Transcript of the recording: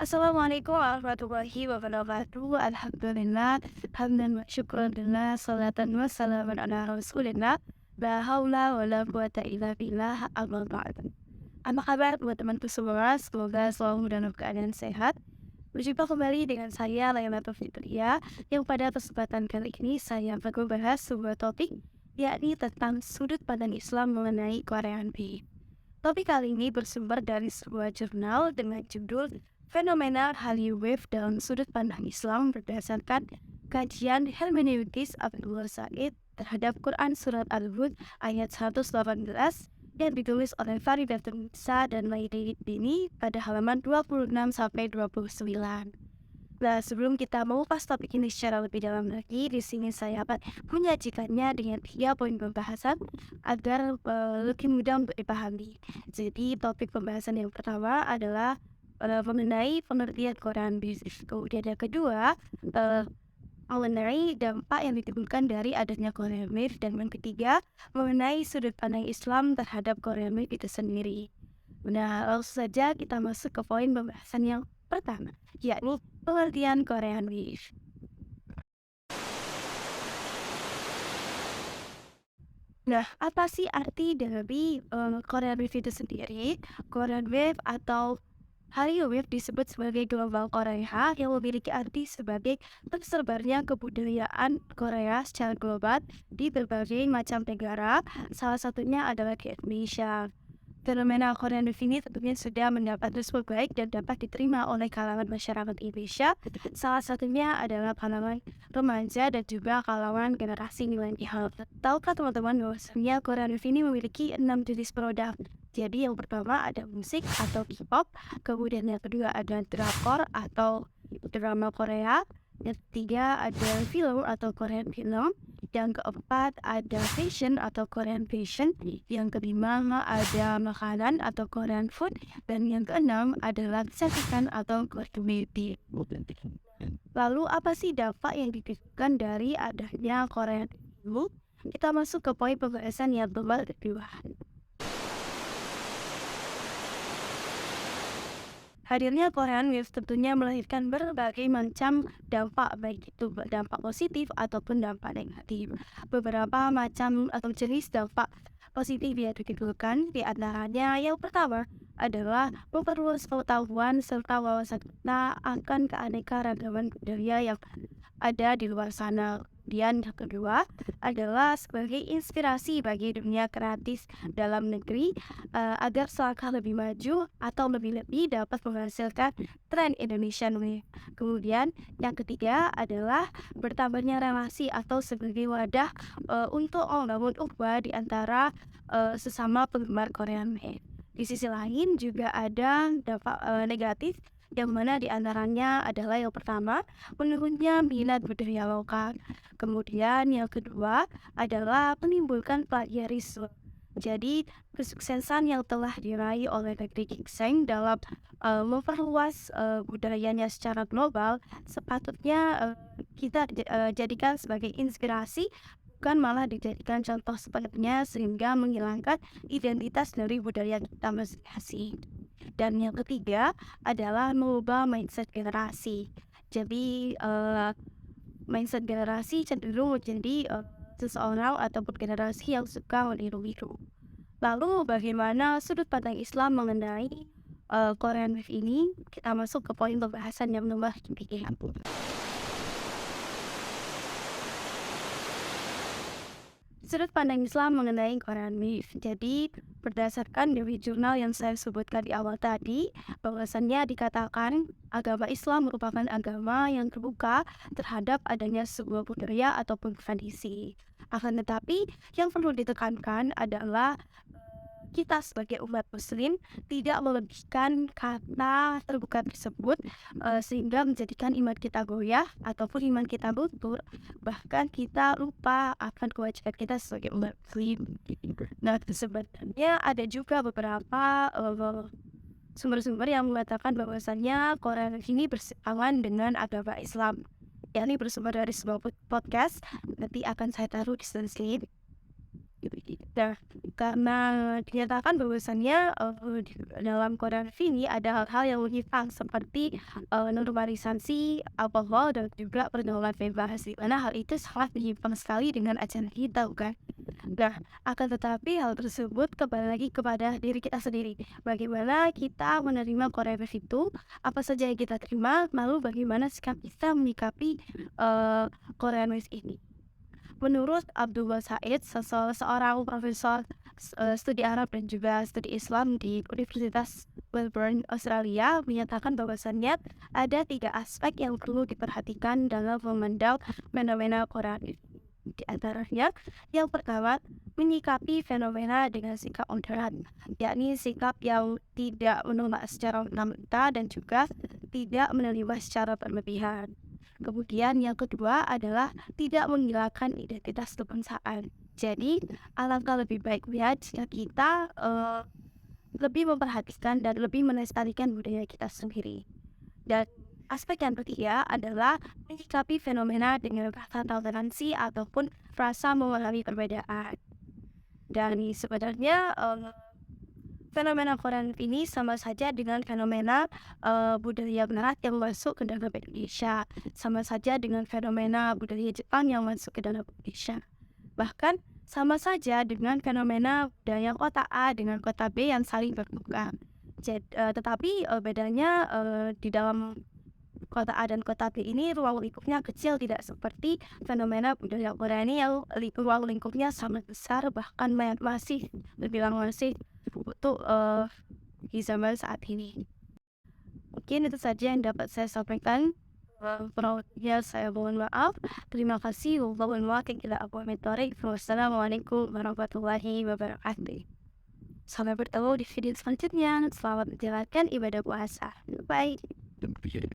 Assalamualaikum warahmatullahi wabarakatuh. Alhamdulillah, hamdan wa syukran lillah, salatan wa salaman ala rasulillah. La haula wa la quwata illa billah, amma ba'd. Apa kabar buat temanku semua? Semoga selalu dalam keadaan sehat. Berjumpa kembali dengan saya Lailatul Fitria, yang pada kesempatan kali ini saya akan membahas sebuah topik, yakni tentang sudut pandang Islam mengenai Korean Beef. Topik kali ini bersumber dari sebuah jurnal dengan judul Fenomena Hallyu Wave dalam Sudut Pandang Islam berdasarkan kajian hermeneutis Abdul Said terhadap Quran Surat Al-Hud ayat 118 yang ditulis oleh Faridatun Nisa dan Laili Bini pada halaman 26-29. Nah, sebelum kita mengupas topik ini secara lebih dalam lagi, di sini saya akan menyajikannya dengan 3 poin pembahasan agar lebih mudah untuk dipahami. Jadi, topik pembahasan yang pertama adalah mengenai pengertian Quran Beef. Kemudian yang kedua, mengenai dampak yang ditimbulkan dari adanya Korean Wave, dan yang ketiga mengenai sudut pandang Islam terhadap Korean Wave itu sendiri. Nah, langsung saja kita masuk ke poin pembahasan yang pertama, yakni pengertian Korean Wave. Nah, apa sih arti dari Korean Wave itu sendiri? Korean Wave atau Hallyu Wave disebut sebagai gelombang Korea yang memiliki arti sebagai tersebarnya kebudayaan Korea secara global di berbagai macam negara, salah satunya adalah di Indonesia. Fenomena Korean Wave ini tentunya sudah mendapat respon baik dan dapat diterima oleh kalangan masyarakat Indonesia. Salah satunya adalah kalangan remaja dan juga kalangan generasi milenial. Tahukah teman-teman bahwasanya Korean Wave ini memiliki 6 jenis produk? Jadi yang pertama ada musik atau K-pop, kemudian yang kedua ada drakor atau drama Korea, yang ketiga ada film atau Korean film, yang keempat ada fashion atau Korean fashion, yang kelima ada makanan atau Korean food, dan yang keenam adalah kecantikan atau Korean beauty. Lalu apa sih dampak yang ditimbulkan dari adanya Korean dulu? Kita masuk ke poin pembahasan yang kedua. Hadirnya Korean Wave tentunya melahirkan berbagai macam dampak, baik itu dampak positif ataupun dampak negatif. Beberapa macam atau jenis dampak positif yang ditimbulkan di antaranya yang pertama adalah memperluas pengetahuan serta wawasan kita akan keanekaragaman budaya yang ada di luar sana. Kemudian yang kedua adalah sebagai inspirasi bagi dunia kreatif dalam negeri agar selangkah lebih maju atau lebih-lebih dapat menghasilkan tren Indonesian Wave. Kemudian yang ketiga adalah bertambahnya relasi atau sebagai wadah untuk membangun ukhuwah di antara sesama penggemar Korean Wave. Di sisi lain juga ada dampak negatif, yang mana diantaranya adalah yang pertama menurunnya minat budaya lokal. Kemudian yang kedua adalah menimbulkan plagiarisme. Jadi kesuksesan yang telah diraih oleh negeri Ginseng dalam memperluas budayanya secara global sepatutnya kita jadikan sebagai inspirasi, bukan malah dijadikan contoh sepenuhnya sehingga menghilangkan identitas dari budaya kita masing-masing. Dan yang ketiga adalah mengubah mindset generasi. Jadi mindset generasi cenderung menjadi seseorang ataupun generasi yang suka meniru-niru. Lalu bagaimana sudut pandang Islam mengenai Korean Wave ini? Kita masuk ke poin pembahasan yang nomor 3. Sudut pandang Islam mengenai Korean Wave. Jadi berdasarkan dari jurnal yang saya sebutkan di awal tadi, bahwasannya dikatakan agama Islam merupakan agama yang terbuka terhadap adanya sebuah budaya ataupun tradisi. Akan tetapi yang perlu ditekankan adalah kita sebagai umat muslim tidak melebihkan kata terbuka tersebut sehingga menjadikan iman kita goyah ataupun iman kita luntur, bahkan kita lupa akan kewajiban kita sebagai umat muslim. Nah, sebenarnya ada juga beberapa sumber-sumber yang mengatakan bahwasannya Quran ini berseberangan dengan agama Islam. Yakni bersumber dari sebuah podcast, nanti akan saya taruh di sini. Nah, karena dinyatakan bahwasannya dalam Quran ini ada hal-hal yang menyimpang seperti normalisasi alkohol dan juga pergaulan bebas, di mana hal itu sangat menyimpang sekali dengan ajaran kita, bukan? Nah, akan tetapi hal tersebut kembali lagi kepada diri kita sendiri. Bagaimana kita menerima Quran itu, apa saja yang kita terima, lalu bagaimana sikap kita menyikapi Quran ini. Menurut Abdullah Said, seorang profesor studi Arab dan juga studi Islam di Universitas Melbourne, Australia, menyatakan bahwasannya ada 3 aspek yang perlu diperhatikan dalam memandang fenomena Quran. Di antaranya, yang pertama, menyikapi fenomena dengan sikap moderat, yakni sikap yang tidak menolak secara mentah-mentah dan juga tidak menerima secara berlebihan. Kemudian yang kedua adalah tidak menghilangkan identitas kebangsaan. Jadi, alangkah lebih baiknya jika kita lebih memperhatikan dan lebih melestarikan budaya kita sendiri. Dan aspek yang ketiga adalah menyikapi fenomena dengan rasa toleransi ataupun rasa memahami perbedaan. Dan sebenarnya fenomena Quran ini sama saja dengan fenomena budaya barat yang masuk ke dalam Indonesia, sama saja dengan fenomena budaya Jepang yang masuk ke dalam Indonesia. Bahkan sama saja dengan fenomena budaya kota A dengan kota B yang saling bertukar. Tetapi bedanya di dalam kota A dan kota B ini ruang lingkupnya kecil, tidak seperti fenomena budaya Korea ini yang ruang lingkupnya sangat besar, bahkan masih dibilang masih untuk di zaman saat ini. Mungkin itu saja yang dapat saya sampaikan. Kurang lebihnya saya mohon maaf. Terima kasih. Wassalamualaikum warahmatullahi wabarakatuh. Sampai bertemu di video selanjutnya. Selamat menjalankan ibadah puasa. Bye.